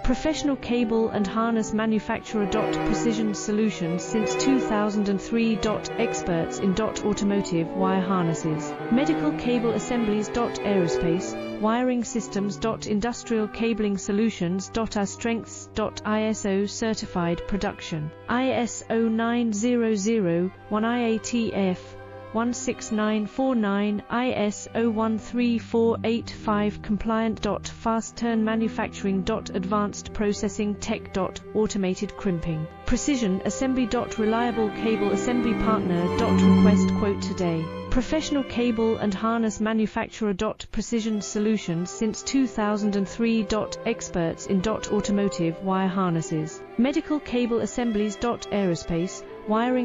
Professional cable and harness manufacturer. Precision solutions since 2003. Experts in automotive wire harnesses, medical cable assemblies. Aerospace wiring systems. Industrial cabling solutions. Our strengths. ISO certified production, ISO 9001 IATF 16949, ISO 13485 compliant. Fast turn manufacturing. Advanced processing tech. Automated crimping, precision assembly. Reliable cable assembly partner. Request quote today. Professional cable and harness manufacturer. Precision solutions since 2003. Experts in automotive wire harnesses, medical cable assemblies. Aerospace wiring